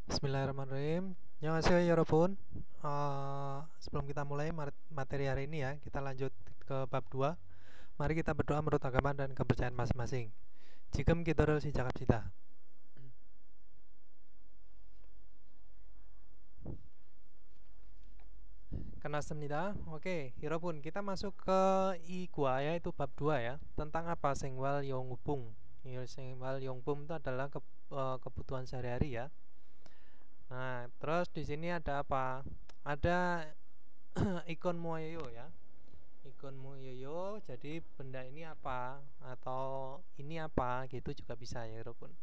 Bismillahirrahmanirrahim. Annyeonghaseyo 여러분. Sebelum kita mulai materi hari ini ya, kita lanjut ke bab 2. Mari kita berdoa menurut agama dan kepercayaan masing-masing. 지금 기도를 시작합시다. Kenas습니다. Oke, 여러분, kita masuk ke I2 ya, itu bab 2 ya. Tentang apa? 생활 용품. 생활 용품 itu adalah kebutuhan sehari-hari ya. Nah, terus di sini ada apa? Ada ikon moyo ya. Ikon moyo, jadi benda ini apa atau ini apa gitu juga bisa ya, walaupun.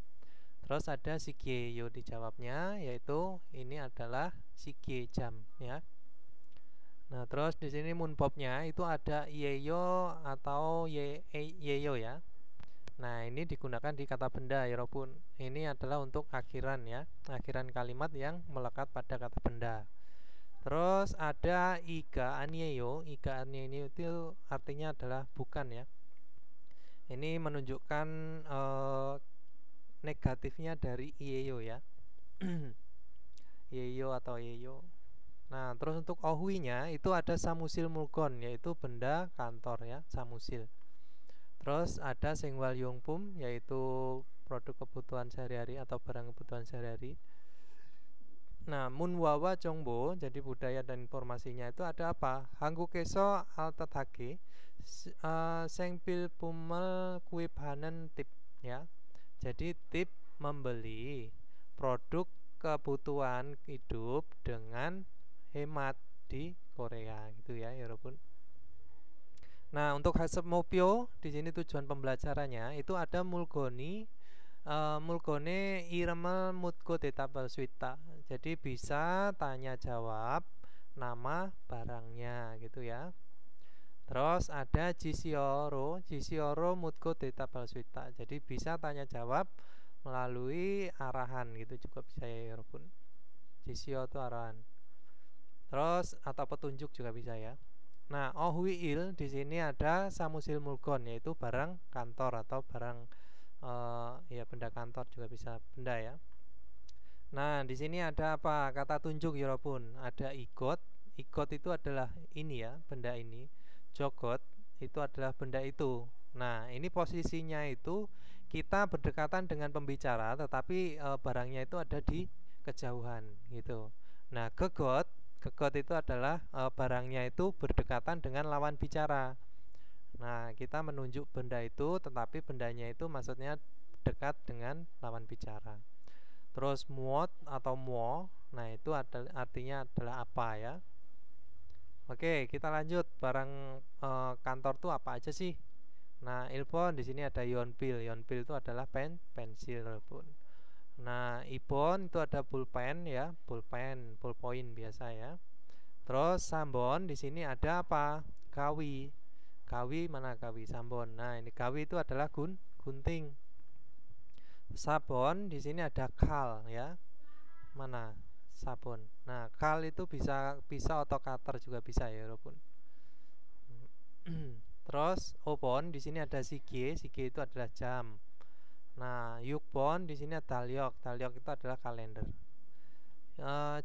Terus ada sigeyo dijawabnya, yaitu ini adalah sige jam ya. Nah, terus di sini munpopnya itu ada yeyo atau yeyo ya. Nah, ini digunakan di kata benda ya, walaupun. Ini adalah untuk akhiran ya, akhiran kalimat yang melekat pada kata benda. Terus ada iga anyeyo. Iga anyeyo itu artinya adalah bukan ya. Ini menunjukkan negatifnya dari ieyo ya. Ieyo atau yeyo. Nah, terus untuk ohuinya itu ada samusil mulkon, yaitu benda kantor ya, samusil. Terus ada sengwal yongpum, yaitu produk kebutuhan sehari-hari atau barang kebutuhan sehari-hari. Nah, munwawa jongbo, jadi budaya dan informasinya itu ada apa? Hanggukeso altatake sengpil pumel kuibhanen tip ya. Jadi tip membeli produk kebutuhan hidup dengan hemat di Korea gitu ya, walaupun. Nah, untuk hasep mopyo di sini tujuan pembelajarannya itu ada mulgoni. Mulgone irmel mutko tetapel swita. Jadi bisa tanya jawab nama barangnya gitu ya. Terus ada jisioro mutko tetapel swita. Jadi bisa tanya jawab melalui arahan gitu juga bisa ya, walaupun. Jisio itu arahan. Terus atau petunjuk juga bisa ya. Nah, ohwiil di sini ada samusil mulgon, yaitu barang kantor atau barang ya benda kantor juga bisa benda ya. Nah, di sini ada apa? Kata tunjuk ya, walaupun. Ada igot. Igot itu adalah ini ya, benda ini. Jogot itu adalah benda itu. Nah, ini posisinya itu kita berdekatan dengan pembicara, tetapi barangnya itu ada di kejauhan gitu. Nah, gegot itu adalah barangnya itu berdekatan dengan lawan bicara. Nah, kita menunjuk benda itu, tetapi bendanya itu maksudnya dekat dengan lawan bicara. Terus muot atau muo, nah itu artinya adalah apa ya. Oke, kita lanjut. Barang kantor tuh apa aja sih? Nah, ilpon di sini ada yonpil. Yonpil itu adalah pensil pun. Nah, ibon itu ada pulpen ya, ballpoint biasa ya. Terus sambon di sini ada apa? Kawi. Kawi mana kawi? Sambon. Nah, ini kawi itu adalah gunting. Sabon di sini ada kal ya. Mana? Sabon. Nah, kal itu bisa atau cutter juga bisa ya, walaupun. Terus opon di sini ada sige. Sige itu adalah jam. Nah, yukbon di sini ada talyok. Talyok itu adalah kalender.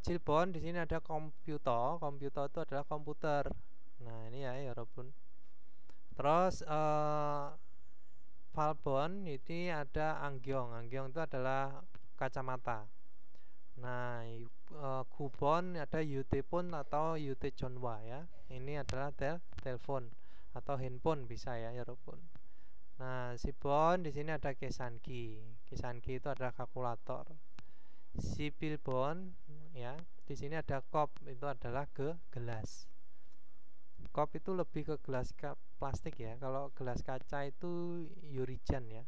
Jilbon di sini ada komputer. Komputer itu adalah komputer. Nah, ini ya, walaupun. Terus Falbon ini ada anggyong. Anggyong itu adalah kacamata. Nah, Gubon ada Yutepon atau Yutejonwa ya. Ini adalah telepon atau handphone bisa ya, walaupun. Nah, Sibon di sini ada kesanki. Kesanki itu adalah kalkulator. Sipilbon ya. Di sini ada kop, itu adalah gelas. Kop itu lebih ke gelas plastik ya. Kalau gelas kaca itu yurijan ya.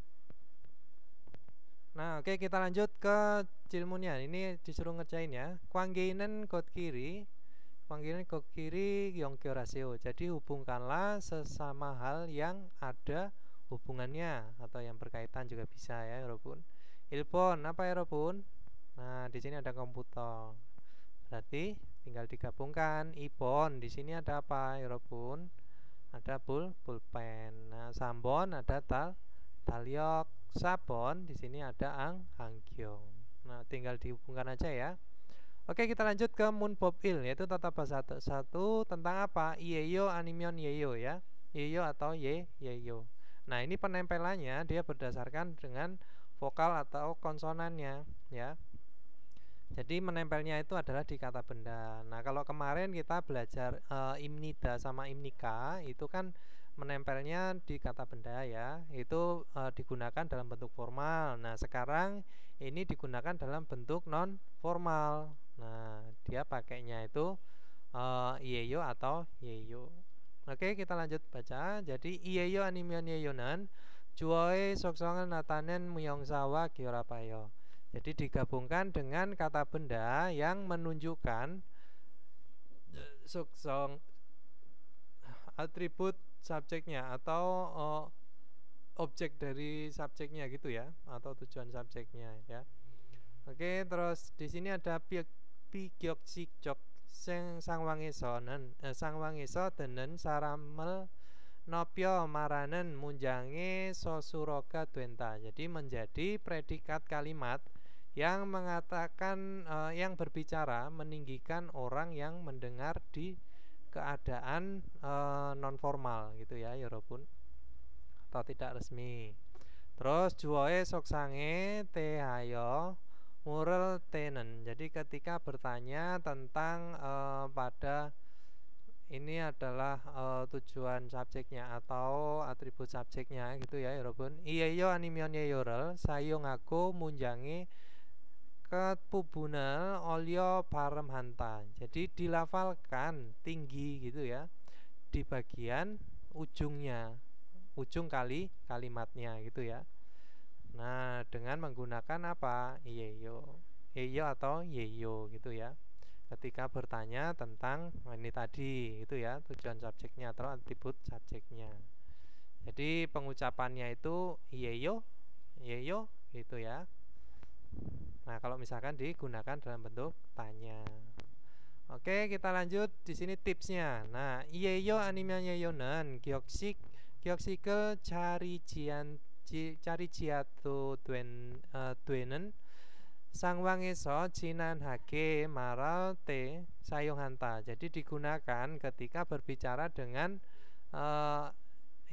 Nah, oke, kita lanjut ke cilmunya. Ini disuruh ngerjain ya. Kwanggeinen got kiri. Kwanggeinen got kiri yongkyo rasio. Jadi hubungkanlah sesama hal yang ada hubungannya atau yang berkaitan juga bisa ya, walaupun. Ilpon apa ya, walaupun? Nah, di sini ada komputer. Berarti tinggal digabungkan. Ipon di sini ada apa, walaupun? Ada pulpen. Nah, sambon ada talyok. Sabon di sini ada anggyong. Nah, tinggal dihubungkan aja ya. Oke, kita lanjut ke munbobil, yaitu tata bahasa satu tentang apa? Ieyo, animion, yeyo ya. Yeyo atau yeyo. Nah, ini penempelannya dia berdasarkan dengan vokal atau konsonannya ya. Jadi menempelnya itu adalah di kata benda. Nah, kalau kemarin kita belajar imnida sama imnika itu kan menempelnya di kata benda ya. Itu digunakan dalam bentuk formal. Nah, sekarang ini digunakan dalam bentuk non formal. Nah, dia pakainya itu ieyo atau yeyo. Oke, kita lanjut baca. Jadi ieyo animion yeyonan juoe soksongan natanen muyongsawa gyorapayo. Jadi digabungkan dengan kata benda yang menunjukkan suksong atribut subjeknya atau objek dari subjeknya gitu ya, atau tujuan subjeknya ya. Oke, terus di sini ada pigyoksikjok sangwangeso denen saramel nopyo maranen munjange sosuroga twenta. Jadi menjadi predikat kalimat yang mengatakan yang berbicara meninggikan orang yang mendengar di keadaan non formal gitu ya, Yorobun, atau tidak resmi. Terus juoe soksange tehayo mural tenen. Jadi ketika bertanya tentang pada ini adalah tujuan subjeknya atau atribut subjeknya gitu ya, Yorobun. Iyeyo animion yeyorel sayo ngaku munjangi ketubunal olio parem hanta. Jadi dilafalkan tinggi gitu ya di bagian ujungnya, ujung kalimatnya gitu ya. Nah, dengan menggunakan apa? Yeyo, yeyo atau yeyo gitu ya. Ketika bertanya tentang ini tadi itu ya, tujuan subjeknya atau atribut subjeknya. Jadi pengucapannya itu yeyo, yeyo gitu ya. Nah, kalau misalkan digunakan dalam bentuk tanya. Oke, kita lanjut di sini tipsnya. Nah, iyeyo animenya yeyonan gyeoksikel cari jiatu duenen sangwangeso jinan hake maral te sayong hanta. Jadi digunakan ketika berbicara dengan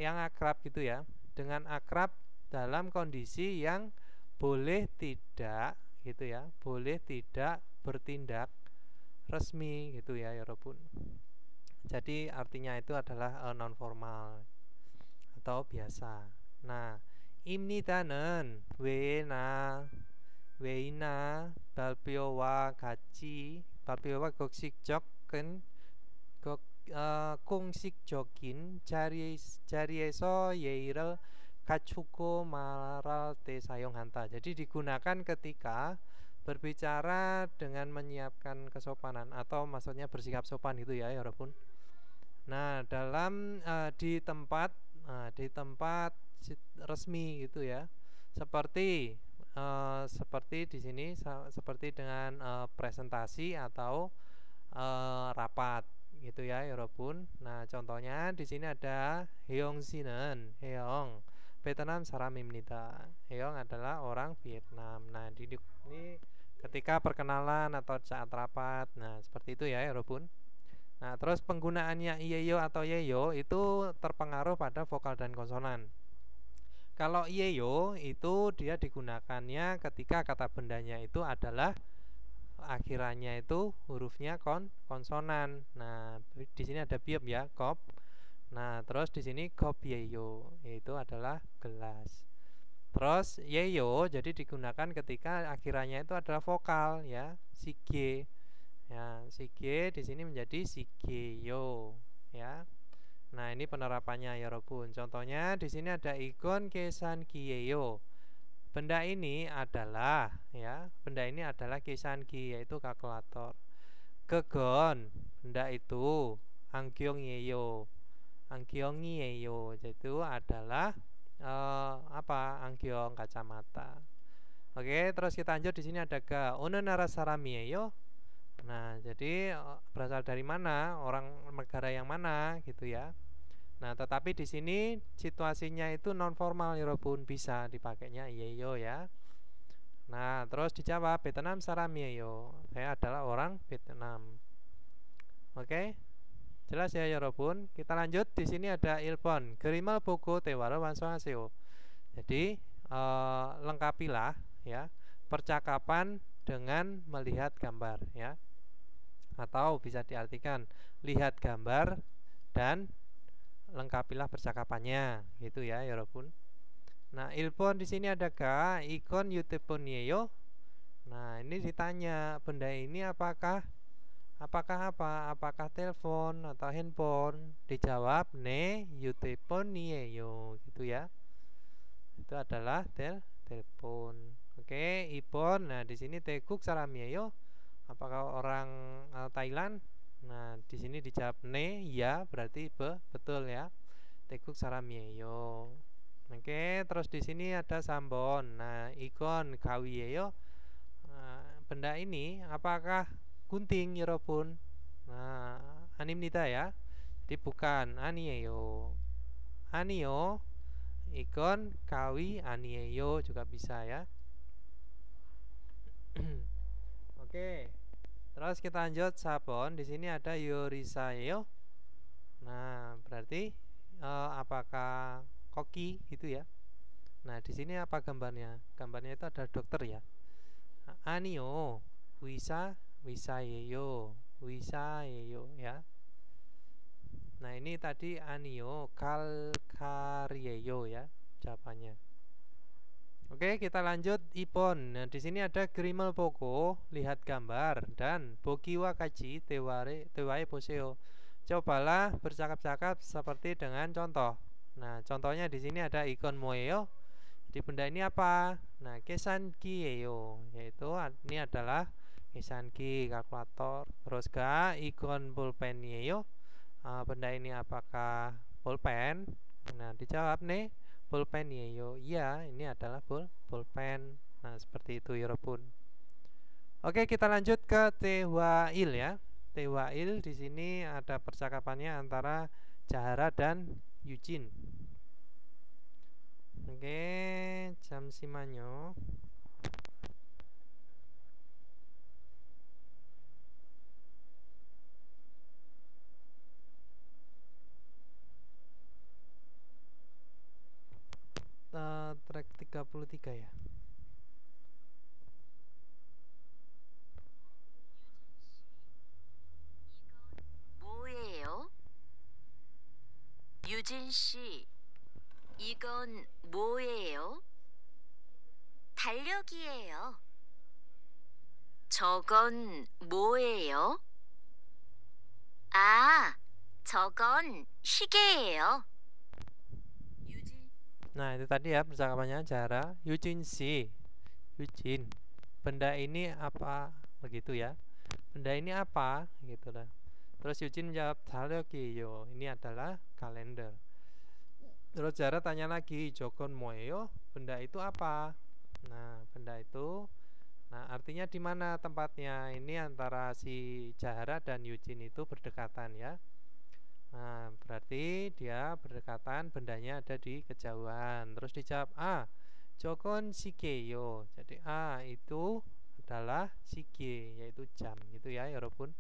yang akrab gitu ya, dengan akrab dalam kondisi yang boleh tidak gitu ya, boleh tidak bertindak resmi gitu ya, Yorobun. Jadi artinya itu adalah non formal atau biasa. Nah, imnidanen weina balpiowa gaci balpiowa goksikjoken kungsikjokin jarieso yeirel kacuko maral te sayong hanta. Jadi digunakan ketika berbicara dengan menyiapkan kesopanan atau maksudnya bersikap sopan gitu ya, Yorobun. Nah, dalam di tempat resmi gitu ya. Seperti di sini seperti dengan presentasi atau rapat gitu ya, Yorobun. Nah, contohnya di sini ada Heong Sinen, Heong Vietnam saramimnida. Heong adalah orang Vietnam. Nah, ini ketika perkenalan atau saat rapat. Nah, seperti itu ya, Yorobun. Nah, terus penggunaannya iyeyo atau yeyo itu terpengaruh pada vokal dan konsonan. Kalau iyeyo itu dia digunakannya ketika kata bendanya itu adalah akhirannya itu hurufnya konsonan. Nah, di sini ada biop ya, kop. Nah, terus di sini kop yeyo, yaitu adalah gelas. Terus yeyo jadi digunakan ketika akhirannya itu adalah vokal ya, sige. Ya, sige di sini menjadi sigeyo ya. Nah, ini penerapannya ya, Robun. Contohnya di sini ada ikon kesan kiyeyo. Benda ini adalah kesan ki, yaitu kalkulator. Kegon, benda itu angkyong yeyo. Angkyong yeyo itu adalah angkyong kacamata. Oke, terus kita lanjut di sini ada ga ono narasarami yeyo. Nah, jadi berasal dari mana, orang negara yang mana gitu ya. Nah, tetapi di sini situasinya itu non formal, Yorobun, bisa dipakainya iyeyo ya. Nah, terus dijawab Vietnam saramieyo. Saya adalah orang Vietnam. Oke. Jelas ya Yorobun. Kita lanjut. Di sini ada ilpon. Gerimal boko tewaro wansoaseo. Jadi lengkapilah ya percakapan dengan melihat gambar ya. Atau bisa diartikan lihat gambar dan lengkapilah percakapannya gitu ya Yorobun. Nah, ilpon di sini ada ga ikon yuteponyeyo. Nah, ini ditanya benda ini apakah apa? Apakah telepon atau handphone? Dijawab ne yuteponyeyo gitu ya. Itu adalah telepon. Oke, ipon. Nah, di sini teguk saramyeyo. Apakah orang Thailand? Nah, di sini dijawab ne, ya, berarti betul ya. Teguk saramyeyo. Oke, terus di sini ada sambon. Nah, ikon kawiyeyo. Benda ini apakah gunting Yorobun? Nah, animnida ya. Jadi bukan aniyeyo. Anio, ikon kawi aniyeyo juga bisa ya. Oke. Terus kita lanjut sabon. Di sini ada yorisayo. Nah, berarti apakah koki gitu ya. Nah, di sini apa gambarnya? Gambarnya itu ada dokter ya. Anio, wisayeyo ya. Nah, ini tadi anio kalkaryeyo ya jawabannya. Oke, kita lanjut ipon. Nah, di sini ada grimel poko, lihat gambar, dan bokiwa kaji tewae poseo. Cobalah bercakap-cakap seperti dengan contoh. Nah, contohnya di sini ada ikon moeo. Jadi benda ini apa? Nah, kesankiyeyo, yaitu ini adalah kesanki kalkulator. Terus ga ikon pulpenyeyo. Benda ini apakah pulpen? Nah, dijawab nih pulpenyeyo. Iya, ini adalah pulpen. Nah, seperti itu Yorobun. Oke, kita lanjut ke tewail ya. Tewail di sini ada percakapannya antara Jahara dan Eugene. Oke, 잠시만요. Track 33 ya. 뭐예요? 유진 씨, 이건 뭐예요? 달력이에요. 저건 뭐예요? 아, 저건 시계예요. Nah, itu tadi ya percakapannya Jahara, Eugene si. Eugene, benda ini apa? Begitu ya. Benda ini apa? Gitu lah. Terus Eugene menjawab 달력이에요. Ini adalah kalender. Terus Jahara tanya lagi, 저건 뭐예요? Benda itu apa? Nah, benda itu, nah artinya di mana tempatnya? Ini antara si Jahara dan Eugene itu berdekatan ya. Nah, berarti dia berdekatan, bendanya ada di kejauhan. Terus dijawab 저건 시계요. Jadi itu adalah 시계, yaitu jam gitu ya, Yorobun.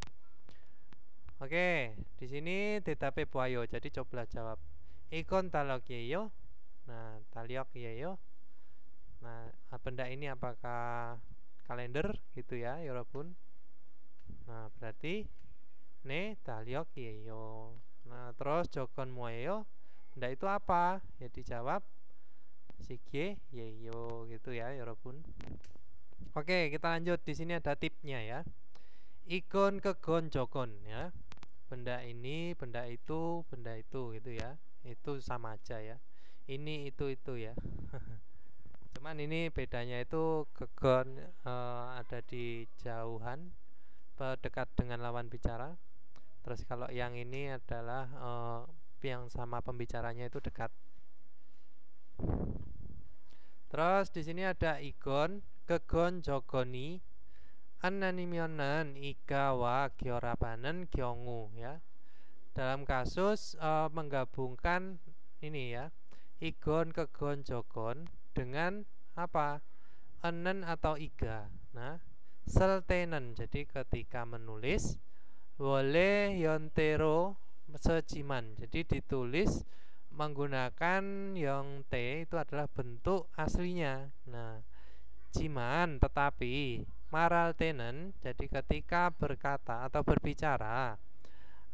Oke, di sini 대답해 보아요. Jadi cobalah jawab. 이건 달력이에요. Nah, 달력이에요. Nah, benda ini apakah kalender gitu ya, Yorobun? Nah, berarti 네, 달력이에요. Nah, terus 저건 뭐예요? Benda itu apa? Ya dijawab 시계예요 gitu ya, Yorobun. Oke, kita lanjut. Di sini ada tipnya ya. Ikon kegon jogon ya. Benda ini, benda itu gitu ya. Itu sama aja ya. Ini itu ya. Cuman ini bedanya itu kegon ada di jauhan, dekat dengan lawan bicara. Terus kalau yang ini adalah yang sama pembicaranya itu dekat. Terus di sini ada ikon kegon jogoni 안아니면은 이가와 결합하는 경우 ya. Dalam kasus menggabungkan ini ya, ikon kegon jogon dengan apa? enen atau iga. Nah, seltenen, jadi ketika menulis boleh yontero seciman, jadi ditulis menggunakan yang T itu adalah bentuk aslinya. Nah, ciman, tetapi maral tenen, jadi ketika berkata atau berbicara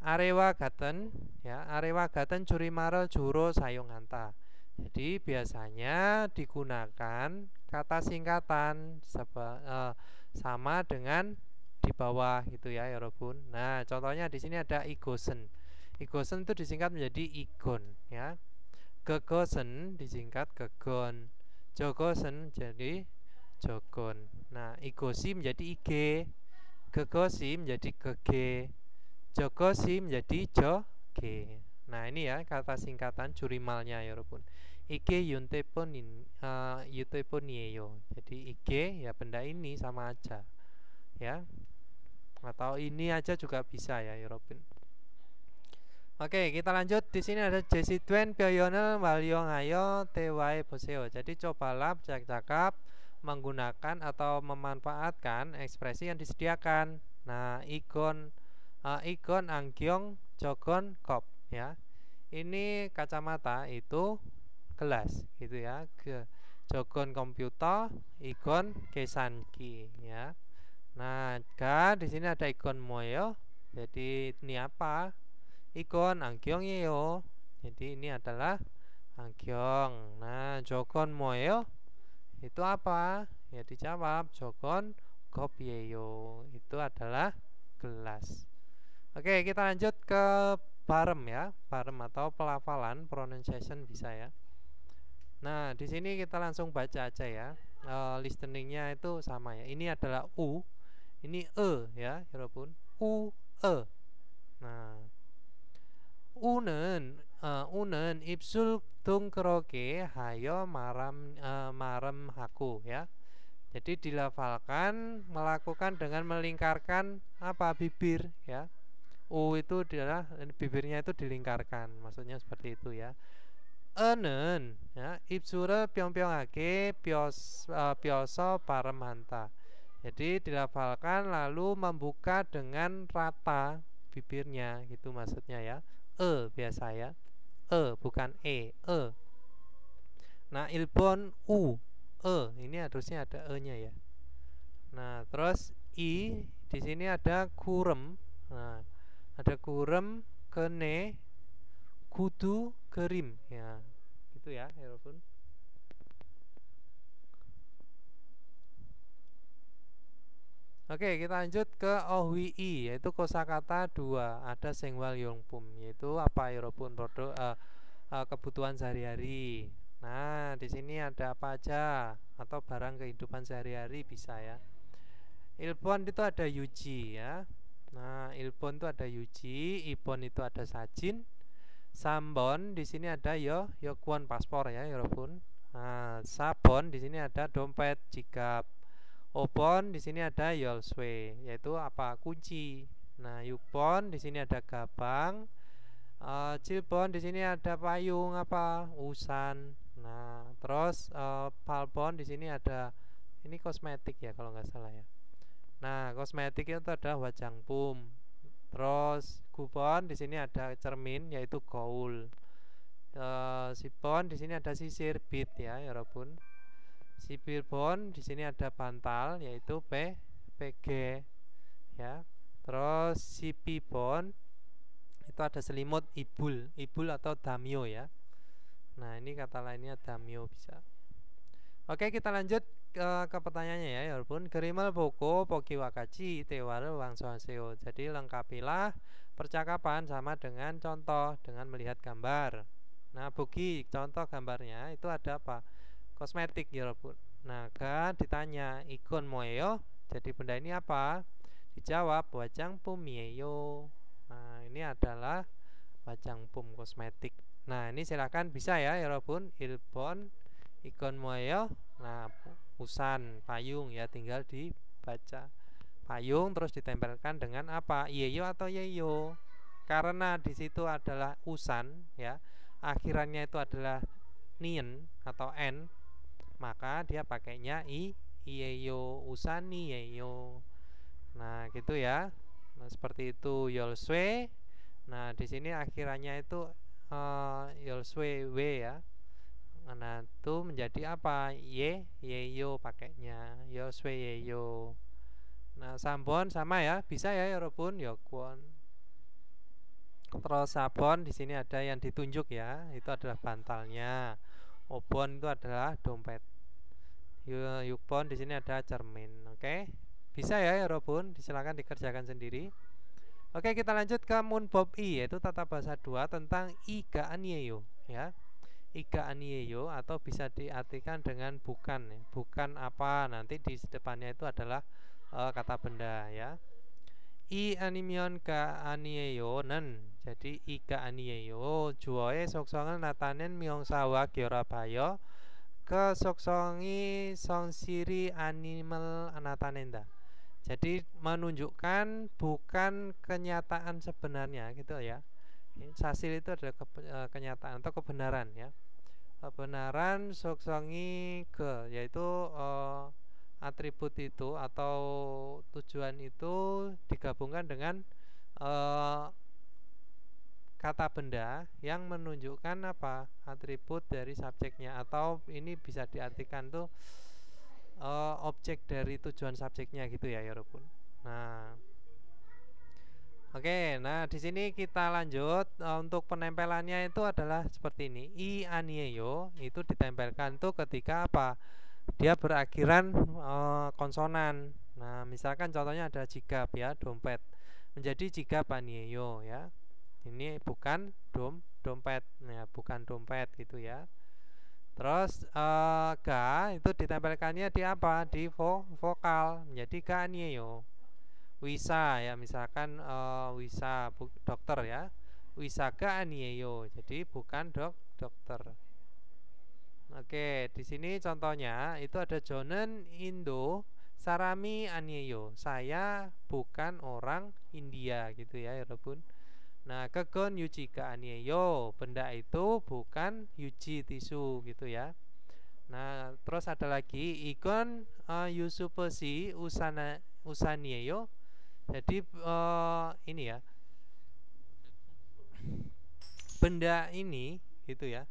arewa gaten, ya, arewa gaten curi maral juro sayung anta. Jadi biasanya digunakan kata singkatan sama dengan di bawah gitu ya, Yorobun. Nah, contohnya di sini ada igosen. Igosen itu disingkat menjadi igon, ya. Gegosen disingkat gegon. Jogosen jadi jogon. Nah, igosi menjadi ige. Gegosi menjadi gege. Jogosi menjadi joge. Nah, ini ya kata singkatan jurimalnya, Yorobun. Ige yuteponieyo. Jadi ige ya benda ini sama aja, ya. Atau ini aja juga bisa ya, Yorobun. Oke, kita lanjut. Di sini ada Jesi Duen Pyoyonel Walyong Ayo Tewae Boseo. Jadi cobalah bercakap menggunakan atau memanfaatkan ekspresi yang disediakan. Nah, igon anggyong jogon kop, ya. Ini kacamata itu gelas gitu ya. Jogon komputer, igon kesanki, ya. Nah, di sini ada igon moyo. Jadi ini apa? Ikon anggyong이에요. Jadi ini adalah anggyong. Nah, jogon 뭐예요? Itu apa? Ya dijawab jogon kop이에요. Itu adalah gelas. Oke, kita lanjut ke barem ya. Barem atau pelafalan, pronunciation bisa ya. Nah, di sini kita langsung baca aja ya. Listeningnya itu sama ya. Ini adalah u, ini ya, 여러분. Nah, u는 입술 둥그렇게 하여 마름 haku, ya. Jadi dilafalkan melakukan dengan melingkarkan apa bibir, ya. U itu adalah bibirnya itu dilingkarkan, maksudnya seperti itu ya. Enen ya 입술을 뿅뿅하게 펴서 발음한다. Jadi dilafalkan lalu membuka dengan rata bibirnya, gitu maksudnya ya. Biasa ya. Bukan e. Nah, ilbon u. Ini harusnya ada nya ya. Nah, terus i di sini ada kurem. Nah, ada kurem, kene, kudu, kerim ya. Itu ya, Herofun. Oke, kita lanjut ke ohwi, yaitu kosakata 2. Ada sengwal yongpum, yaitu apa, Herofun? Produk kebutuhan sehari-hari. Nah, di sini ada apa aja atau barang kehidupan sehari-hari bisa ya. Ilbon itu ada yuji ya. Nah, ilbon itu ada yuji, ibon itu ada sajin. Sambon di sini ada yokuan paspor ya, Herofun. Nah, sabon di sini ada dompet, jigap. Obon di sini ada yolswe, yaitu apa? Kunci. Nah, yupon di sini ada gabang. Cilbon di sini ada payung apa? Usan. Nah, terus palbon di sini ada ini kosmetik ya kalau nggak salah ya. Nah, kosmetik itu ada wajangpum. Terus gubon di sini ada cermin yaitu gaul. Sipon di sini ada sisir bit ya, Yorobun. Sipilbon di sini ada bantal yaitu PG ya. Terus sipibon itu ada selimut ibul atau damyo ya. Nah, ini kata lainnya damyo bisa. Oke, kita lanjut ke pertanyaannya ya, walaupun gerimal boko poki wakaci tewar wangsoaseo. Jadi lengkapilah percakapan sama dengan contoh dengan melihat gambar. Nah, bogi contoh gambarnya itu ada apa? Kosmetik ya, walaupun. Nah, kan ditanya ikon moeo. Jadi benda ini apa? Dijawab wajangpum mieyo. Nah, ini adalah wajangpum kosmetik. Nah, ini silakan bisa ya, walaupun ilbon ikon moeo. Nah, usan payung ya, tinggal dibaca payung terus ditempelkan dengan apa? Yeyo atau yeyo. Karena di situ adalah usan ya, akhirannya itu adalah nien atau n, maka dia pakainya Ieyo usani yeyo. Nah, gitu ya. Nah, seperti itu yolswe. Nah, di sini akhirannya itu yolswe w ya. Nah, itu menjadi apa? Yeyo pakainya. Yolswe yeyo. Nah, Sambon sama ya, bisa ya Yorobun, Yokwon. Terus sabon di sini ada yang ditunjuk ya, itu adalah bantalnya. Obon itu adalah dompet. Yukpon di sini ada cermin. Oke. Bisa ya Yorobun, silakan dikerjakan sendiri. Oke, kita lanjut ke Munbob I, yaitu tata bahasa 2 tentang iga anieyo ya. Iga anieyo atau bisa diartikan dengan bukan ya. Bukan apa, nanti di depannya itu adalah kata benda ya. I animion ka anieyo nen. Jadi iga anieyo juoe soksongan natanen myongsawa gyorabayo ke soksongi songsiri animal anatanenda. Jadi menunjukkan bukan kenyataan sebenarnya gitu ya. Sasil itu adalah kenyataan atau kebenaran ya. Kebenaran soksongi ke, yaitu atribut itu atau tujuan itu digabungkan dengan kata benda yang menunjukkan apa, atribut dari subjeknya, atau ini bisa diartikan tuh objek dari tujuan subjeknya gitu ya Yorobun. Nah, oke, nah di sini kita lanjut. Untuk penempelannya itu adalah seperti ini. I anieyo itu ditempelkan tuh ketika apa? Dia berakhiran konsonan. Nah, misalkan contohnya ada jigab ya, dompet. Menjadi jigab anieyo ya. Ini bukan dompet. Nah, bukan dompet gitu ya. Terus ga itu ditempelkannya di apa? Di vokal, menjadi ga anieyo. Wisa ya, misalkan wisa dokter ya. Wisaga anieyo. Jadi bukan dokter. Oke, di sini contohnya itu ada Jonen Indo Sarami anieyo. Saya bukan orang India gitu ya, Yorobun. Nah, kegon yujiga anieyo. Benda itu bukan yuji tisu gitu ya. Nah, terus ada lagi Igon yusupesi usanieyo. Jadi ini ya, benda ini gitu ya,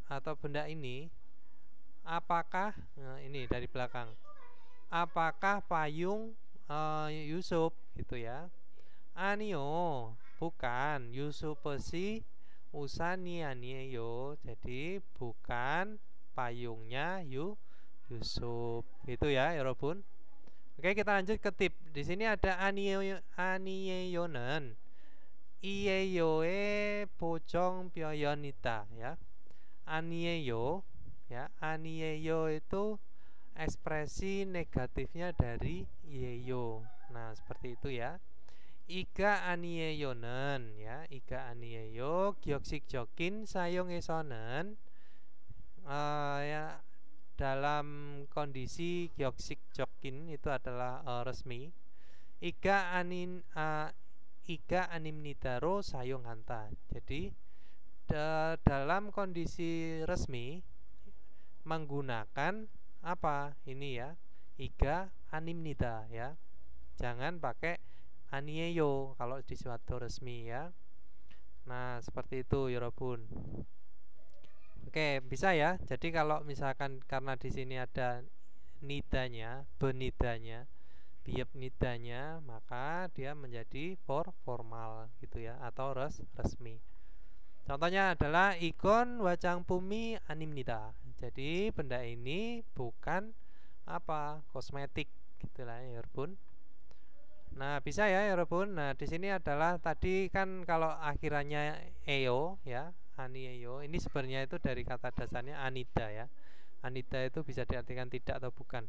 atau benda ini apakah, nah ini dari belakang, apakah payung Yusuf gitu ya. Anio bukan, Yusupesi usanianieyo. Jadi bukan payungnya Yusuf gitu ya Yorobun. Oke, kita lanjut ke tip. Di sini ada anieyonen iyeyoe pocong pyoyonita ya. Anieyo ya, anieyo itu ekspresi negatifnya dari yeyo. Nah, seperti itu ya. Iga anieyonen ya, iga anieyo gyoksik jokin sayong esonen ya, dalam kondisi gyoksik jokin itu adalah resmi. Iga animnitaro sayong hanta. Jadi dalam kondisi resmi menggunakan apa ini ya, iga animnita ya. Jangan pakai anieyo kalau di suatu resmi ya. Nah, seperti itu Yorobun. Oke, bisa ya. Jadi kalau misalkan karena di sini ada nidanya, benidanya, biep nidanya, maka dia menjadi formal gitu ya, atau resmi. Contohnya adalah ikon wajang pumi animnida. Jadi benda ini bukan apa, kosmetik gitulah ya Yorobun. Nah, bisa ya Yorobun. Nah, di sini adalah tadi kan kalau akhirannya eo ya, anieyo. Ini sebenarnya itu dari kata dasarnya anida ya. Anida itu bisa diartikan tidak atau bukan.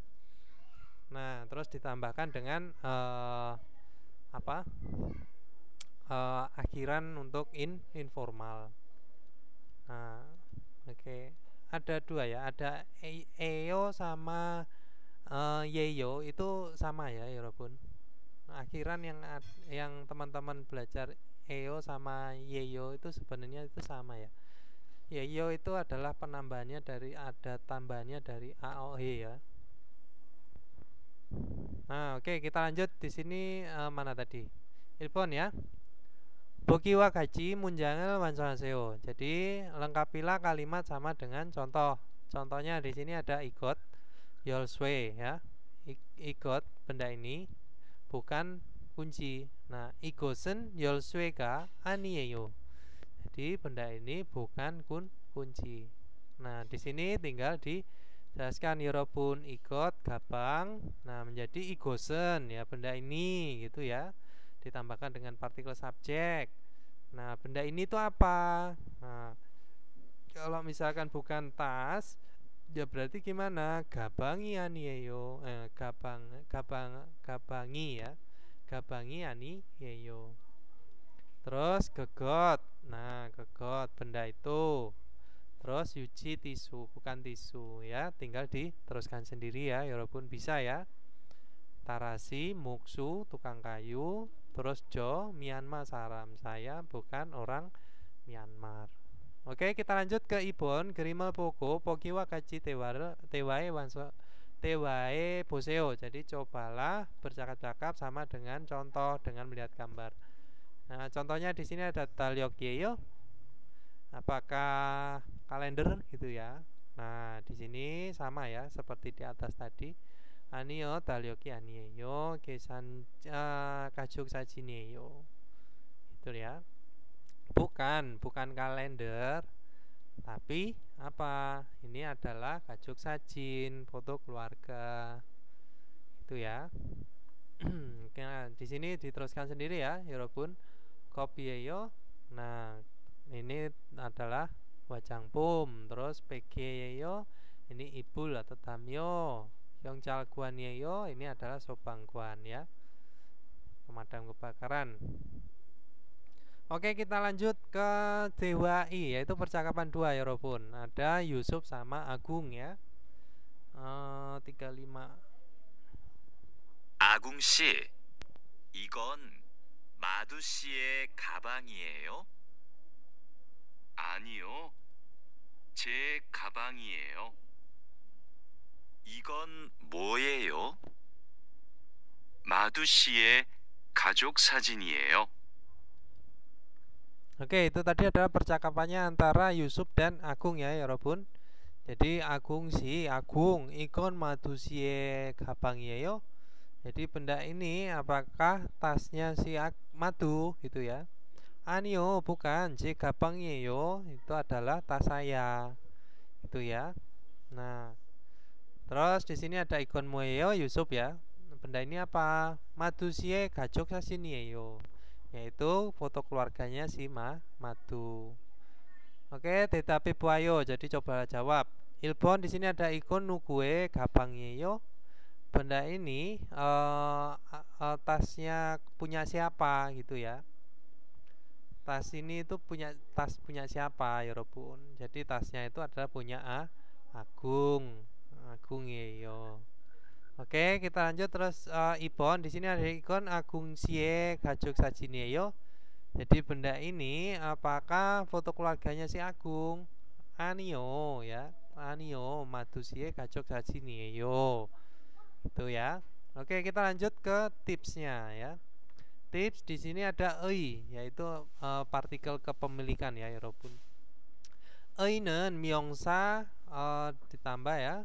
Nah, terus ditambahkan dengan apa? Akhiran untuk informal. Nah, oke. Ada dua ya, ada eo sama yeyo itu sama ya Yorobun. Akhiran yang teman-teman belajar eo sama yeyo itu sebenarnya itu sama ya. Yeyo itu adalah penambahannya dari, ada tambahannya dari aohe ya. Nah, oke, kita lanjut di sini mana tadi? Ilpon ya. Boki wa gaji munjangel wansohaseo. Jadi lengkapilah kalimat sama dengan contoh. Contohnya di sini ada igot, yolswe ya. Igot benda ini bukan kunci. Nah, igosen yolswega anieyo. Jadi benda ini bukan kunci. Nah, di sini tinggal dijelaskan yorobun igot gabang. Nah, menjadi igosen ya benda ini gitu ya. Ditambahkan dengan partikel subjek. Nah, benda ini itu apa? Nah, kalau misalkan bukan tas, ya berarti gimana? Gabangi aniyeyo. Gabangi ya. Gabangi aniyeyo. Terus gegot. Nah, gegot benda itu. Terus yuji tisu, bukan tisu ya. Tinggal diteruskan sendiri ya, walaupun bisa ya. Tarasi, muksu, tukang kayu. Terus Jo, Myanmar saram. Saya bukan orang Myanmar. Oke, kita lanjut ke Ibon. Gerimal poko, pokiwa kaci tewae wanso tewae boseo. Jadi cobalah bercakap-cakap sama dengan contoh dengan melihat gambar. Nah, contohnya di sini ada talyokyeyo. Apakah kalender gitu ya? Nah, di sini sama ya seperti di atas tadi. Anio talyoki anieyo kesan kajuk sajineyo. Itu ya. Bukan kalender, tapi apa? Ini adalah kajuk sajin, foto keluarga. Itu ya. Nah, di sini diteruskan sendiri ya, yorobun. Kopieyo. Nah, ini adalah wajang pum. Terus pegeyo ini ibul atau tamyo. Yang calguanyeyo ini adalah sobangguan ya, pemadam kebakaran. Oke, kita lanjut ke Dewa I, yaitu percakapan dua ya Robun. Ada Yusuf sama Agung ya. 35. 아궁 씨, 이건 마두 씨의 가방이에요? 아니요, 제 가방이에요. 이건 뭐예요? 마두 씨의 가족 사진이에요. Oke, itu tadi adalah percakapannya antara Yusuf dan Agung ya Robun. Jadi Agung ikon madusie gabangiyeyo. Jadi benda ini apakah tasnya si Madu gitu ya? Anio bukan, si gabangiyeyo itu adalah tas saya. Itu ya. Nah, terus di sini ada ikon mueyo Yusuf ya. Benda ini apa? Madusie gajok sasiniyeyo. Yaitu foto keluarganya si Madu. Oke, tetapi buayo. Jadi coba jawab. Ilbon di sini ada ikon nugue gabangiyeyo. Benda ini tasnya punya siapa gitu ya? Tas ini itu punya siapa ya Robun? Jadi tasnya itu adalah punya Agung yeyo. Oke, kita lanjut terus Ibon di sini ada ikon Agung sie gajuk sajineyo. Jadi benda ini apakah foto keluarganya si Agung? Anio ya. Anio madusie gajuk sajineyo. Itu ya. Oke, kita lanjut ke tipsnya ya. Tips di sini ada ei, yaitu partikel kepemilikan ya, Robun. Ei는 명사 ditambah ya.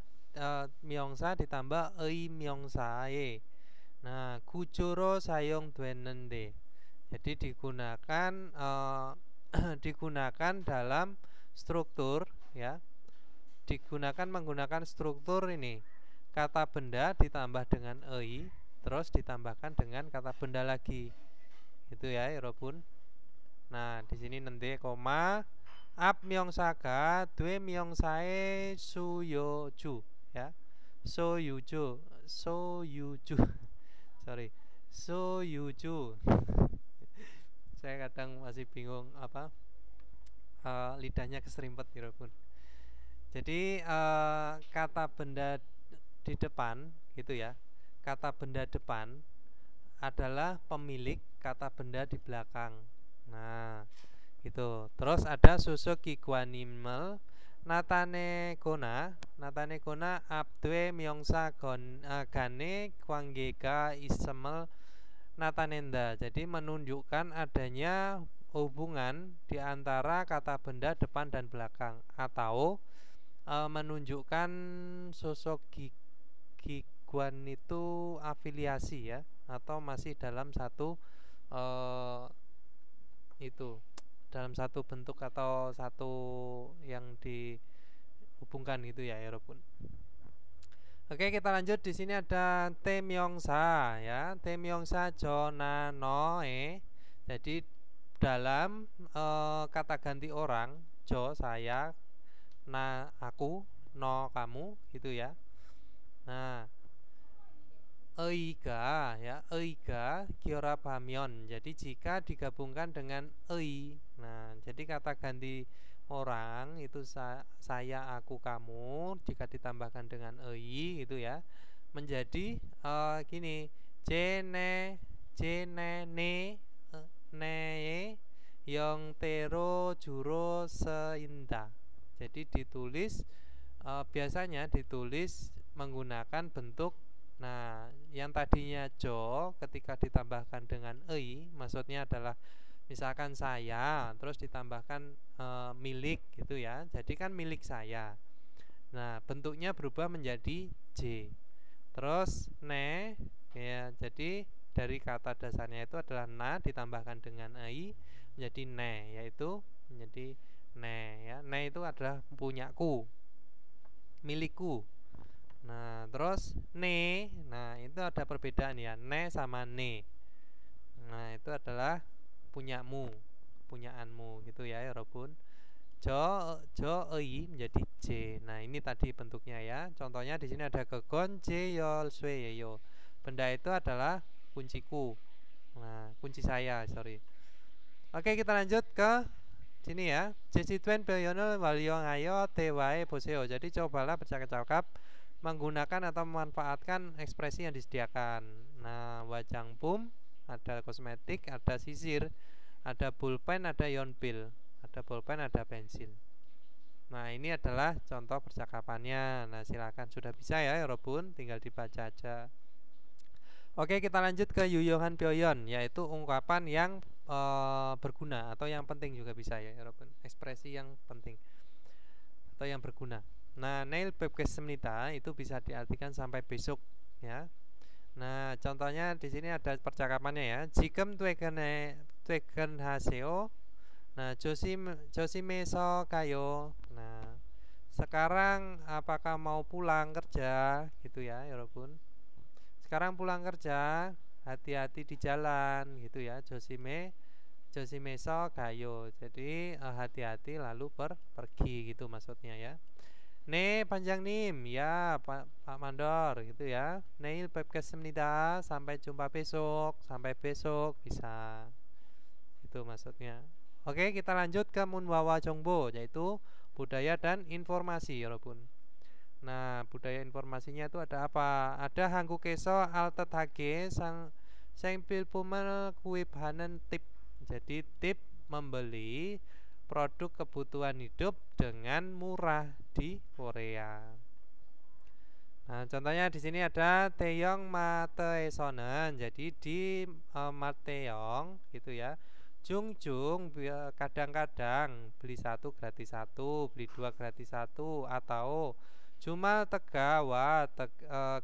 명사 ditambah ei 명사에. Nah, 구조로 사용되는데. Jadi digunakan digunakan dalam struktur ya. Digunakan menggunakan struktur ini. Kata benda ditambah dengan ei, terus ditambahkan dengan kata benda lagi. Itu ya, Robun. Nah, di sini nanti koma ap myongsaga due myongsae suyoju ya. Soyuju. Sorry. Soyuju. Saya kadang masih bingung apa lidahnya keserimpet ya, Robun. Jadi kata benda di depan gitu ya. Kata benda depan adalah pemilik kata benda di belakang. Nah, gitu. Terus ada susuk kiguanimal Natane kona abdwe myongsa gane kwanggega isemel natanenda. Jadi menunjukkan adanya hubungan di antara kata benda depan dan belakang, atau menunjukkan sosok giguan itu afiliasi ya, atau masih dalam satu itu dalam satu bentuk atau satu yang dihubungkan gitu ya, Robun. Oke, kita lanjut. Di sini ada temyongsa ya, temyongsa jona noe. Jadi dalam kata ganti orang, jo saya, na aku, no kamu gitu ya. Nah, eiga ya, eiga kiora pamyon. Jadi jika digabungkan dengan ei. Nah, jadi kata ganti orang itu saya, aku, kamu, jika ditambahkan dengan ei itu ya, menjadi gini, jene, ne, yong tero juro seinda. Jadi ditulis biasanya ditulis menggunakan bentuk. Nah, yang tadinya jo ketika ditambahkan dengan ei, maksudnya adalah misalkan saya, terus ditambahkan milik gitu ya. Jadi kan milik saya. Nah, bentuknya berubah menjadi j. Terus ne ya, jadi dari kata dasarnya itu adalah na ditambahkan dengan ei menjadi ne, yaitu menjadi ne ya. Ne itu adalah punyaku, milikku. Nah, terus ne, nah itu ada perbedaan ya, ne sama ne. Nah, itu adalah punyamu, punyaanmu gitu ya, Robun. Jo ei menjadi j. Nah, ini tadi bentuknya ya. Contohnya di sini ada kegon j yol swe yo. Benda itu adalah kunciku. Nah, kunci saya, sorry. Oke, kita lanjut ke sini ya. Jesituen beyonol walyong ayo tewae boseo. Jadi cobalah bercakap-cakap menggunakan atau memanfaatkan ekspresi yang disediakan. Nah, wajang pum, ada kosmetik, ada sisir, ada pulpen, ada yonpil, ada pulpen, ada pensil. Nah, ini adalah contoh percakapannya. Nah, silakan, sudah bisa ya, Robun, tinggal dibaca aja. Oke, kita lanjut ke yuyohan pyoyon, yaitu ungkapan yang berguna atau yang penting juga bisa ya, Robun. Ekspresi yang penting atau yang berguna. Nah, neil pepkesemnita itu bisa diartikan sampai besok ya. Nah, contohnya di sini ada percakapannya ya. Jikem tweken haseo. Nah, josimeso kayo. Nah, sekarang apakah mau pulang kerja gitu ya, Yorobun. Sekarang pulang kerja, hati-hati di jalan gitu ya. Josimeso kayo. Jadi hati-hati lalu pergi gitu maksudnya ya. Ne panjang nim ya Pak Mandor gitu ya. Neil pepkesemnida, sampai jumpa besok, sampai besok bisa. Itu maksudnya. Oke, kita lanjut ke munwawa jongbo, yaitu budaya dan informasi, Yorobun. Nah, budaya informasinya itu ada apa? Ada hanggu keso altetage sang pilpumel kuibhanen tip. Jadi tip membeli produk kebutuhan hidup dengan murah di Korea. Nah, contohnya di sini ada Taeyong Mateesonen. Jadi di Mateeong gitu ya. Jungjung kadang-kadang beli satu gratis satu, beli dua gratis satu, atau Jumal tegawa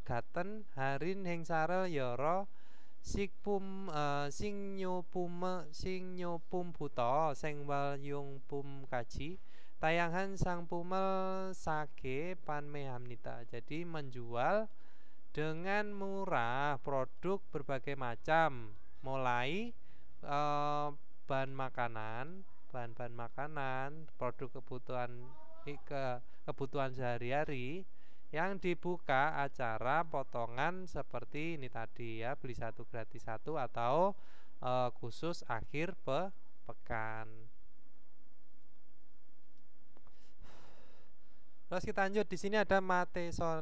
gaten harin heng sarel yoro sikpum singnyopum buto sengwal yung pum kaji tayangan sang pumel sage panmehamnita. Jadi menjual dengan murah produk berbagai macam, mulai bahan makanan, produk kebutuhan sehari-hari yang dibuka acara potongan seperti ini tadi ya, beli satu gratis satu, atau khusus akhir pekan. Terus kita lanjut, di sini ada mateso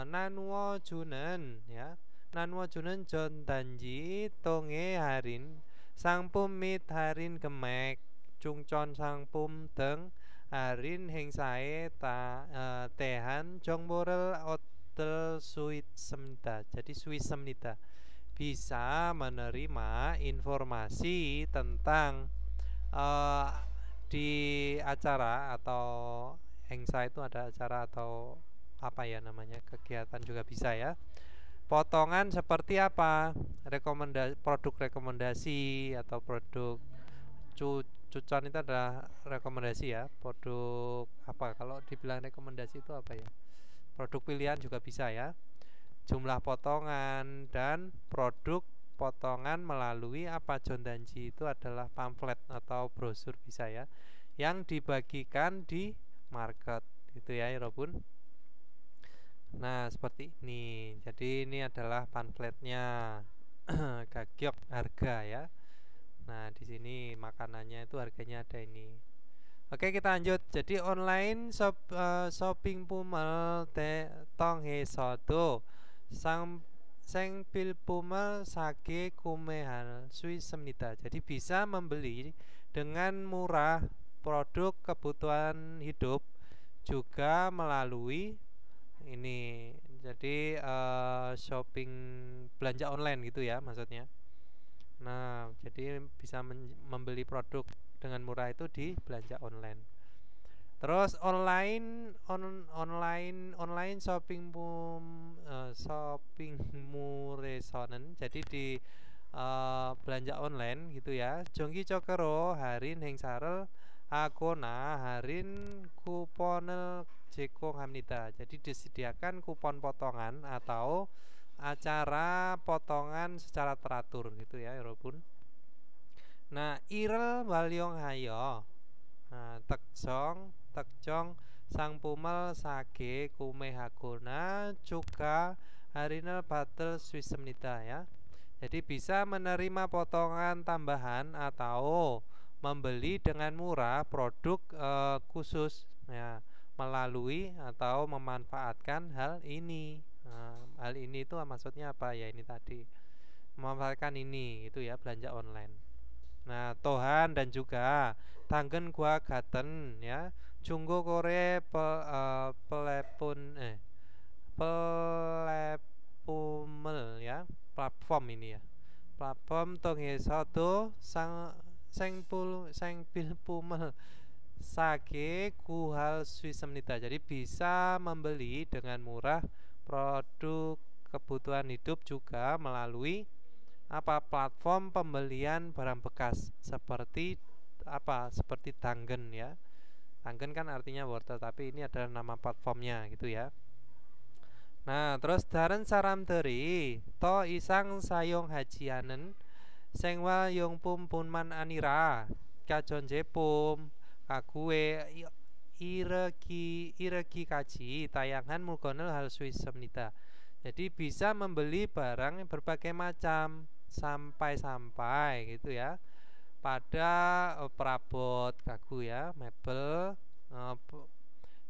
nanuo junen ya. Nanuo junen jon danji tonge harin sangpum mit harin gemek chungchon 상품 등 할인 행사에 대한 정보를 얻을 수 있습니다. jadi 수 있습니다. bisa menerima informasi tentang di acara atau 행사 itu ada acara atau apa ya namanya, kegiatan juga bisa ya. Potongan seperti apa? Produk rekomendasi atau produk cucon itu adalah rekomendasi ya. Produk apa? Kalau dibilang rekomendasi itu apa ya? Produk pilihan juga bisa ya. Jumlah potongan dan produk potongan melalui apa jondanji itu adalah pamflet atau brosur bisa ya, yang dibagikan di market gitu ya Robun. Nah seperti ini. Jadi ini adalah pamfletnya. Gagyok harga ya. Nah di sini makanannya itu harganya ada ini. Oke kita lanjut. Jadi online shopping pumel 통해서도 생필품을 사게 구매할 수 있습니다. Jadi bisa membeli dengan murah produk kebutuhan hidup juga melalui ini. Jadi shopping belanja online gitu ya maksudnya. Nah, jadi bisa membeli produk dengan murah itu di belanja online. Terus online shopping shopping몰에서는 jadi di belanja online gitu ya. 정기적으로 할인 행사를 하거나 할인 쿠폰을 제공합니다. Jadi disediakan kupon potongan atau acara potongan secara teratur gitu ya, 여러분. Nah, 이를 활용하여 특정 상품을 사게 구매하거나 juga 할인을 받을 수 있습니다 ya. Jadi bisa menerima potongan tambahan atau membeli dengan murah produk khusus ya, melalui atau memanfaatkan hal ini. Hal ini itu maksudnya apa ya, ini tadi memanfaatkan ini itu ya, belanja online. Nah, tohan dan juga 당근과 같은 ya 중고거래 플랫폼을 ya, platform ini ya, platform 통해서도 생필품을 싸게 구할 수 있습니다. Jadi bisa membeli dengan murah produk kebutuhan hidup juga melalui apa, platform pembelian barang bekas seperti apa, seperti Dangen ya. Dangen kan artinya wortel, tapi ini adalah nama platformnya gitu ya. Nah, terus da른 사람들이 더 이상 사용하지 않은 생활용품뿐만 아니라 가전제품, 가구에 이르기까지 다양한 물건을 할 수 있습니다. Jadi bisa membeli barang berbagai macam sampai gitu ya, pada perabot gagu ya, mebel,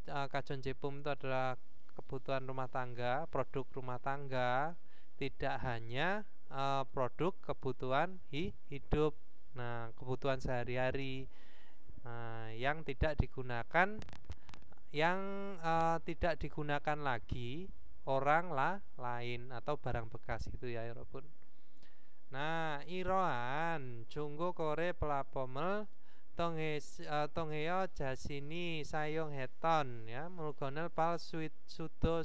가전제품 itu adalah kebutuhan rumah tangga, produk rumah tangga, tidak hanya produk kebutuhan hidup. Nah, kebutuhan sehari-hari yang tidak digunakan lagi orang lain atau barang bekas gitu ya 여러분. Nah, 이러한 중고거래 플랫폼을 통하여 자신이 사용했던 ya, 물건을 팔 수도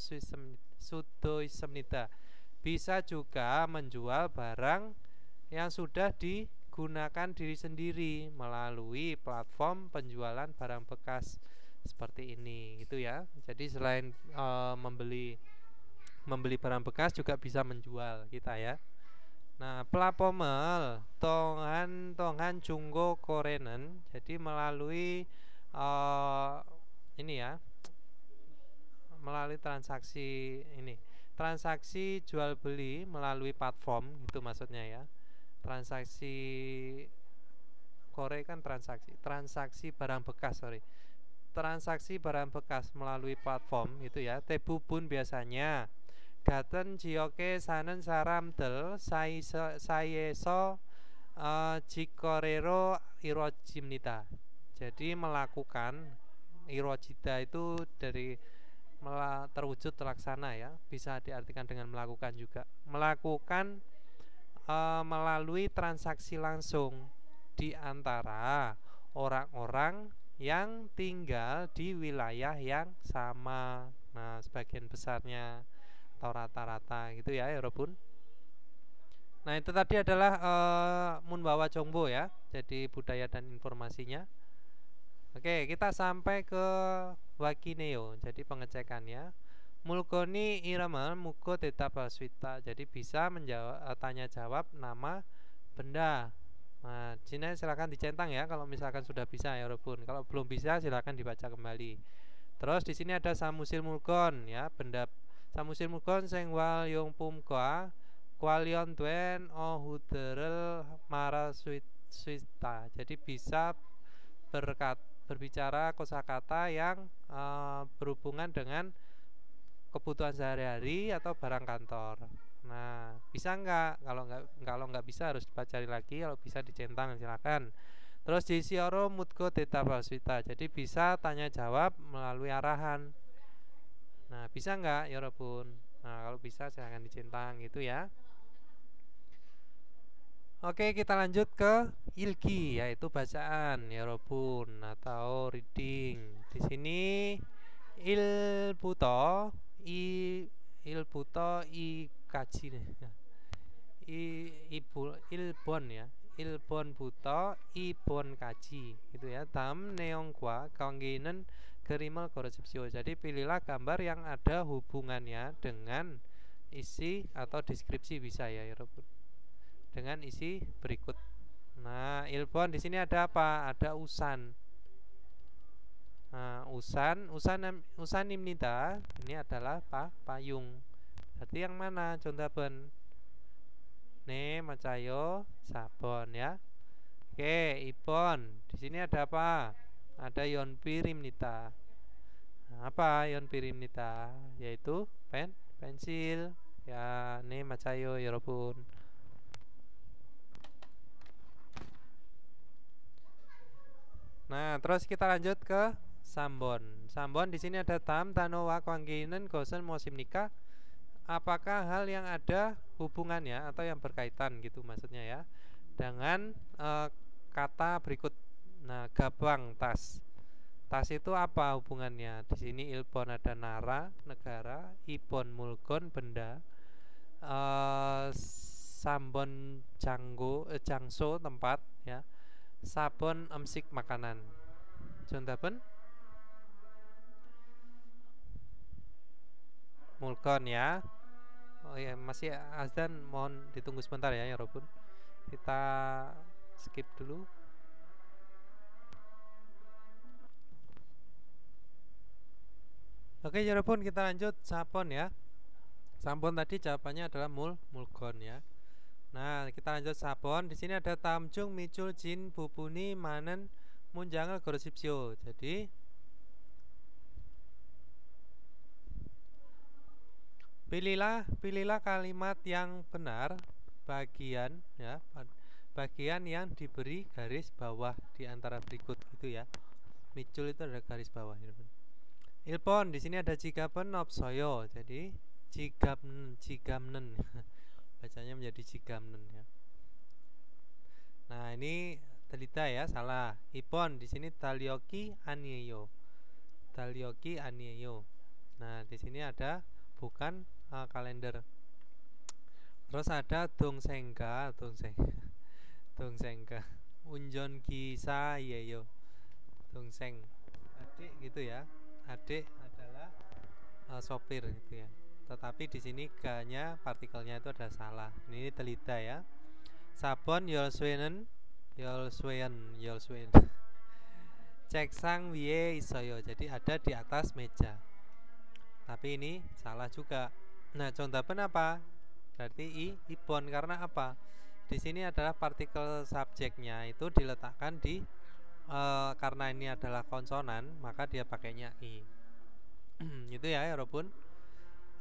있습니다. Bisa juga menjual barang yang sudah digunakan diri sendiri melalui platform penjualan barang bekas seperti ini gitu ya. Jadi selain membeli barang bekas juga bisa menjual kita ya. Nah, platform을 통한 중고 거래는 jadi melalui ini ya, melalui transaksi jual beli melalui platform itu maksudnya ya. Transaksi kore kan transaksi barang bekas, transaksi barang bekas melalui platform itu ya. 대부분 biasanya 같은 지역에 사는 사람들 사이에서 직거래로 이루어집니다. Jadi melakukan, irojida itu dari terwujud terlaksana ya, bisa diartikan dengan melakukan juga. Melakukan melalui transaksi langsung di antara orang-orang yang tinggal di wilayah yang sama. Nah, sebagian besarnya atau rata-rata gitu ya, Yorobun. Nah, itu tadi adalah Munbawa Chongbo ya. Jadi budaya dan informasinya. Oke, kita sampai ke Wakineo. Jadi pengecekannya. Mulkoni irama muko tetap aswita. Jadi bisa menjawab tanya jawab nama benda. Nah, sini silakan dicentang ya kalau misalkan sudah bisa ya, Robun. Kalau belum bisa silakan dibaca kembali. Terus di sini ada samusil mulkon ya, benda samusil mulkon sing wal yung pumka kwalion duen ohuderel maraswita. Jadi bisa berbicara kosakata yang berhubungan dengan kebutuhan sehari-hari atau barang kantor. Nah, bisa nggak? Kalau nggak bisa harus dipelajari lagi. Kalau bisa dicentang silakan. Terus di sioro mutko teta paswita. Jadi bisa tanya jawab melalui arahan. Nah, bisa nggak ya Robun? Nah, kalau bisa silakan dicentang gitu ya. Oke, kita lanjut ke ilki, yaitu bacaan ya Robun atau reading. Di sini ilbuto i kaji nih. Ilbon ya. Ilbon buto ibon kaji gitu ya. Tam neongkwa kangginan gerimel korespsio. Jadi pilihlah gambar yang ada hubungannya dengan isi atau deskripsi bisa ya Robun. Dengan isi berikut. Nah, ilbon di sini ada apa? Ada usan. Nah, usan nimnida ini adalah payung. Berarti yang mana? Contohnya ne macayo sabon ya. Oke, ibon. Di sini ada apa? Ada yon pirimnita. Nah, apa yon pirimnita? Yaitu pensil. Ya, ne macayo yorobun. Nah, terus kita lanjut ke Sambon. Sambon di sini ada tam tanowa kwangkinen gosen musim nikah. Apakah hal yang ada hubungannya atau yang berkaitan gitu maksudnya ya dengan kata berikut. Nah, gabang tas. Tas itu apa hubungannya? Di sini ilbon ada nara negara, ibon mulkon benda, sambon jangso tempat ya. Sabon emsik makanan. Contohnya mulkon ya. Oh ya, masih azan, mohon ditunggu sebentar ya Robun. Kita skip dulu. Oke ya Robun, kita lanjut sabon ya. Sabon tadi jawabannya adalah mulkon ya. Nah, kita lanjut sabon. Di sini ada tamjung micul jin bubuni manen munjangal gorosipsio. Jadi pilihlah kalimat yang benar bagian ya, bagian yang diberi garis bawah di antara berikut gitu ya. Micul itu ada garis bawah ya. Ilpon di sini ada jigapen opsoyo. Jadi jigamnen. Bacanya menjadi jigamnen ya. Nah, ini telita ya, salah. Ipon di sini talioki anieyo. Talioki anieyo. Nah, di sini ada bukan kalender. Terus ada dongsengga. Unjon kisa yeyo. Dongseng. Adik gitu ya. Adik adalah sopir gitu ya. Tetapi di sini ga-nya partikelnya itu ada salah. Ini telita ya. Sabon yolswenen. Ceksang wiye isoyo. Jadi ada di atas meja. Tapi ini salah juga. Nah, contohnya apa? Berarti ibon karena apa? Di sini adalah partikel subjeknya itu diletakkan di karena ini adalah konsonan, maka dia pakainya i. Gitu ya, Robun.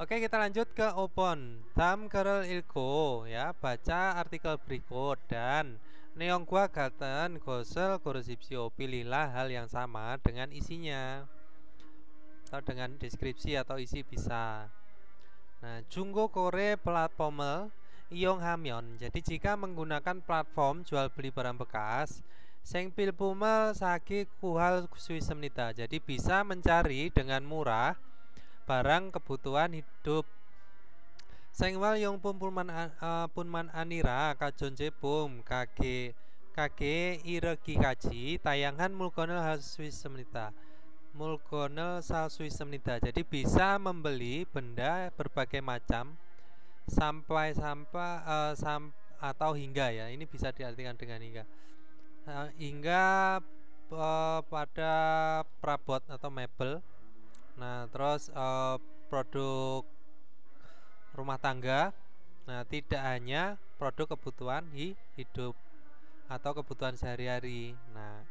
Oke, kita lanjut ke opon. Tam kerel ilko ya, baca artikel berikut dan Neong과 같은 것을 고르십시오. Pilihlah hal yang sama dengan isinya atau dengan deskripsi atau isi bisa. Nah, 중고거래 플랫폼을 이용하면, jadi jika menggunakan platform jual beli barang bekas, 생필품을 사기 구할 수 있습니다. Jadi bisa mencari dengan murah barang kebutuhan hidup. 생활용품뿐만 아니라 가전 제품, 가게 이르기까지 다양한 물건을 살 수 있습니다. 물건을 살 수 있습니다. Jadi bisa membeli benda berbagai macam sampai atau hingga ya. Ini bisa diartikan dengan hingga. Hingga pada perabot atau mebel. Nah, terus produk rumah tangga. Nah, tidak hanya produk kebutuhan hidup atau kebutuhan sehari-hari. Nah,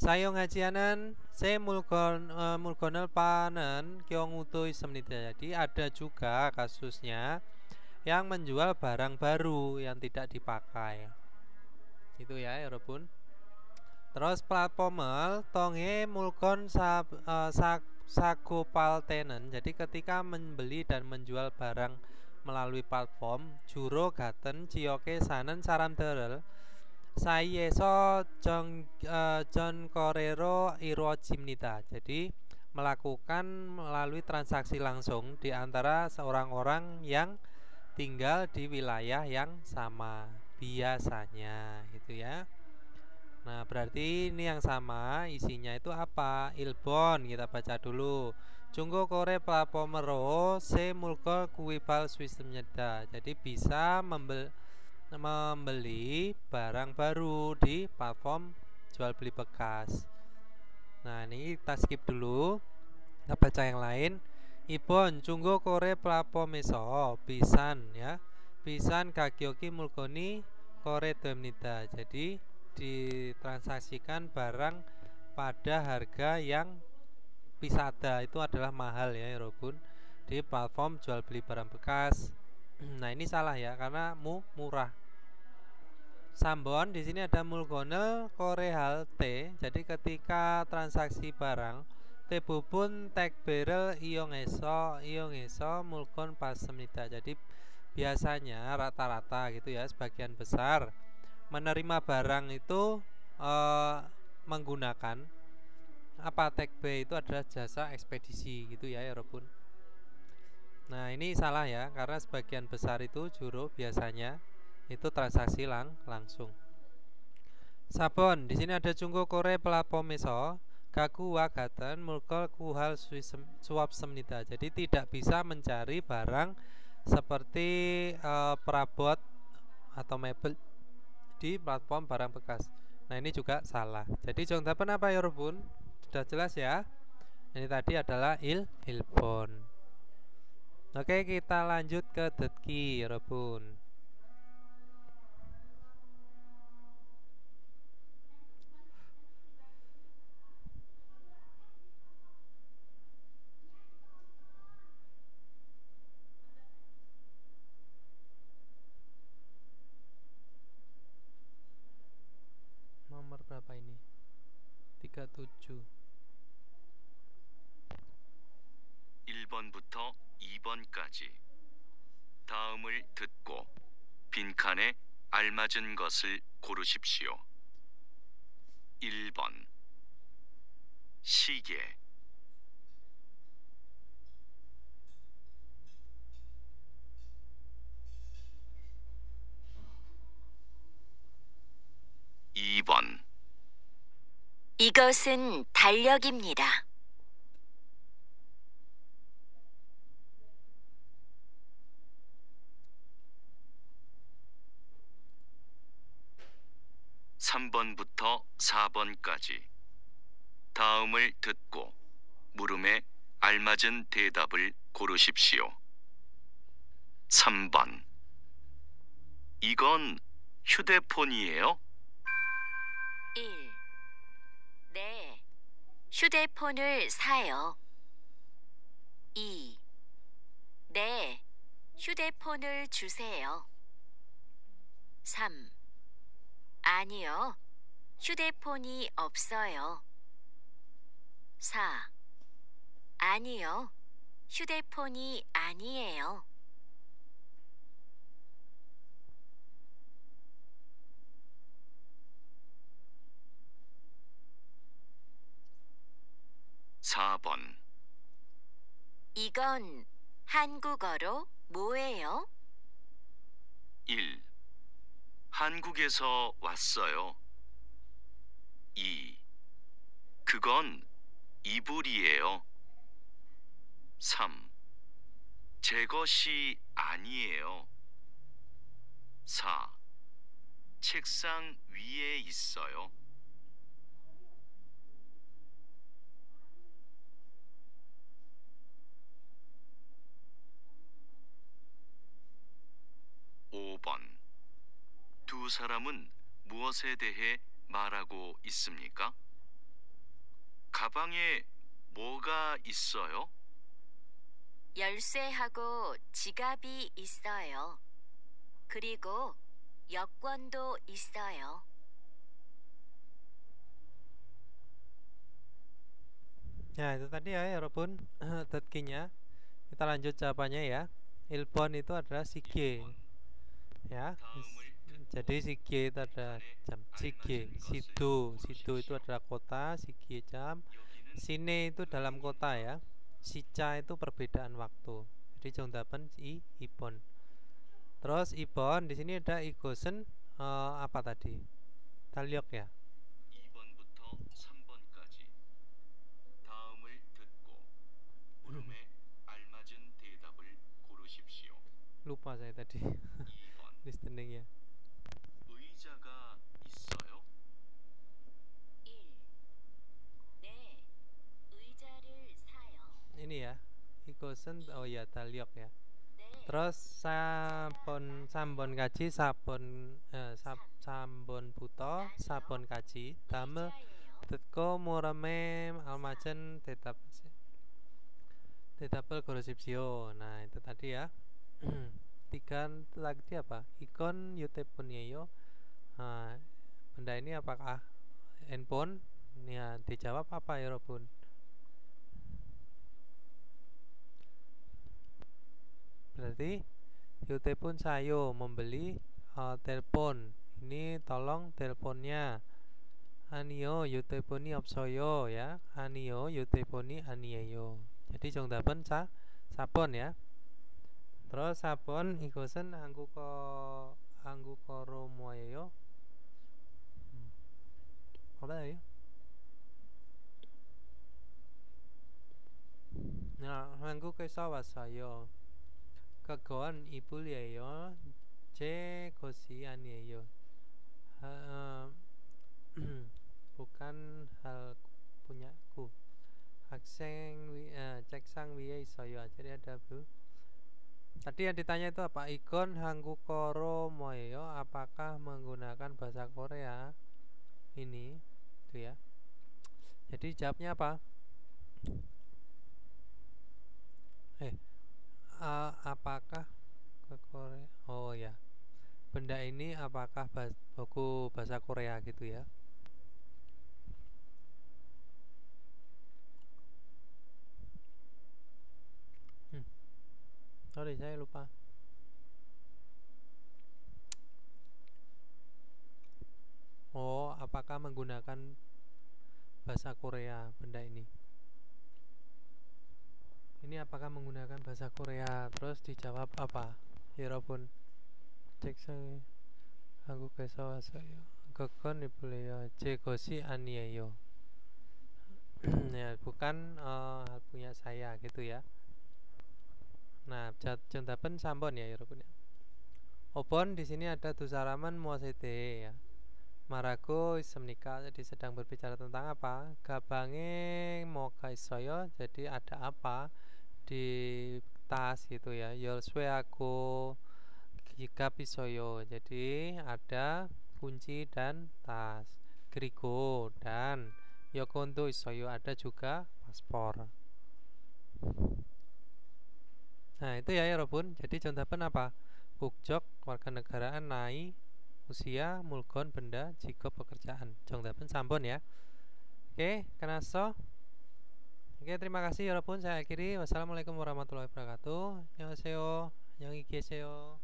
사용하지 않은 새 물건을 파는 경우도 있습니다. Jadi ada juga kasusnya yang menjual barang baru yang tidak dipakai. Itu ya, 여러분. Terus platformer 통해 물건 사고 팔 때는, jadi ketika membeli dan menjual barang melalui platform, 주로 같은 지역에 사는 사람들을 사이에서 전거래로 이루어집니다. Jadi melakukan melalui transaksi langsung di antara orang-orang yang tinggal di wilayah yang sama biasanya, gitu ya. Nah, berarti ini yang sama isinya itu apa? 일본, kita baca dulu. 중고거래 플랫폼으로 새 물건 구입할 수 있습니다. Jadi bisa membeli barang baru di platform jual beli bekas. Nah, ini kita skip dulu. Kita baca yang lain. 이번 중고거래 플랫폼에서 비싼 가격의 물건이 거래됩니다. Jadi ditransaksikan barang pada harga yang pisada, itu adalah mahal ya, 여러분, di platform jual beli barang bekas. Nah, ini salah ya, karena murah. Sambon di sini ada 물건을 거래할 때. Jadi ketika transaksi barang, 대부분 택배를 이용해서 물건 받습니다. Jadi biasanya rata-rata gitu ya, sebagian besar menerima barang itu menggunakan apa? 택배 itu adalah jasa ekspedisi gitu ya, 여러분. Nah, ini salah ya, karena sebagian besar itu biasanya itu transaksi langsung. Sabon di sini ada 중고거래 플랫폼에서 가구와 같은 물건 구할 수 없습니다. Jadi tidak bisa mencari barang seperti perabot atau mebel di platform barang bekas. Nah, ini juga salah. Jadi 정답은 apa, 여러분? Sudah jelas ya? Ini tadi adalah 일본. Oke, kita lanjut ke 듣기, 여러분. Nomor berapa ini? 37. 1번부터 2번까지 다음을 듣고 빈칸에 알맞은 것을 고르십시오. 1번 시계 2번 이것은 달력입니다. 3번부터 4번까지 다음을 듣고 물음에 알맞은 대답을 고르십시오. 3번 이건 휴대폰이에요? 1. 네, 휴대폰을 사요. 2. 네, 휴대폰을 주세요. 3. 아니요. 휴대폰이 없어요. 4. 아니요. 휴대폰이 아니에요. 4번. 이건 한국어로 뭐예요? 1. 한국에서 왔어요. 2. 그건 이불이에요. 3. 제 것이 아니에요. 4. 책상 위에 있어요. 5번. 두 사람은 무엇에 대해 말하고 있습니까? 가방에 뭐가 있어요? 열쇠하고 지갑이 있어요. 그리고 여권도 있어요. Nah, itu tadi ya, 여러분. Tetkinya. Kita lanjut jawabannya ya. Ilbon itu adalah sige. Ya. Jadi sige itu ada jam. Sige, sido. Sido itu adalah kota, sige jam. Sine itu dalam kota ya. Sica itu perbedaan waktu. Jadi 정답은 ibon. Terus ibon di sini ada igosen apa tadi? Talyok ya. 2번부터 3번까지 다음을 듣고 물음에 알맞은 대답을 고르십시오. Lupa saya tadi 2번. listeningnya. 의자가 있어요? 1. 네. 의자를 사요. Ini ya. Igosen oh ya talyok ya. 네. Terus sabon kaji sabon buto sabon kaji damel 의자예요. 듣고 물음에 알맞은 대답을 고르십시오. Nah itu tadi ya. Tiga lagi apa? Ikon yutepunyeyo. Nah, benda ini apakah handphone? Ya, dijawab apa ya, Robun? Berarti yutepun sayo membeli telepon. Ini tolong teleponnya. Anio yutepuni opsoyo ya. Anio yutepuni anieyo. Jadi 정답은 sabon ya. Terus sabon igosen 한국어로 뭐예요? 뭐예요? Nah, 한국에서 왔어요. 그건 이불이에요. 제 것이 아니에요. Bukan hal punyaku. 책상 위에 있어요. Jadi ada bu. Tadi yang ditanya itu apa? Ikon 한국어로 뭐예요? Apakah menggunakan bahasa Korea? Ini, itu ya. Jadi jawabnya apa? Apakah ke Korea? Oh ya. Benda ini apakah buku bahasa Korea gitu ya? Sorry, saya lupa. Oh, apakah menggunakan bahasa Korea benda ini? Ini apakah menggunakan bahasa Korea? Terus dijawab apa? 여러분, 책상에 한국에서 왔어요. 그건 이불이에요. 제 것이 아니에요. Ya, bukan punya saya gitu ya. Nah, 정답은 3번 ya, 여러분. 5번 di sini ada 두사람은 무엇에 대해 ya. 말하고 있습니까? Jadi sedang berbicara tentang apa? 가방에 뭐가 있어요? Jadi ada apa di tas gitu ya. 열쇠하고 지갑 있어요. Jadi ada kunci dan tas. 그리고 dan 여권도 있어요. Ada juga paspor. Nah itu ya 여러분. Jadi 정답은 apa? 국적, warganegaraan, naik, usia, mulgon benda, jika pekerjaan. 정답은 3번 ya. Oke, kenapa? Oke, terima kasih 여러분. Saya akhiri. Wassalamualaikum warahmatullahi wabarakatuh. 안녕하세요. 안녕히 계세요.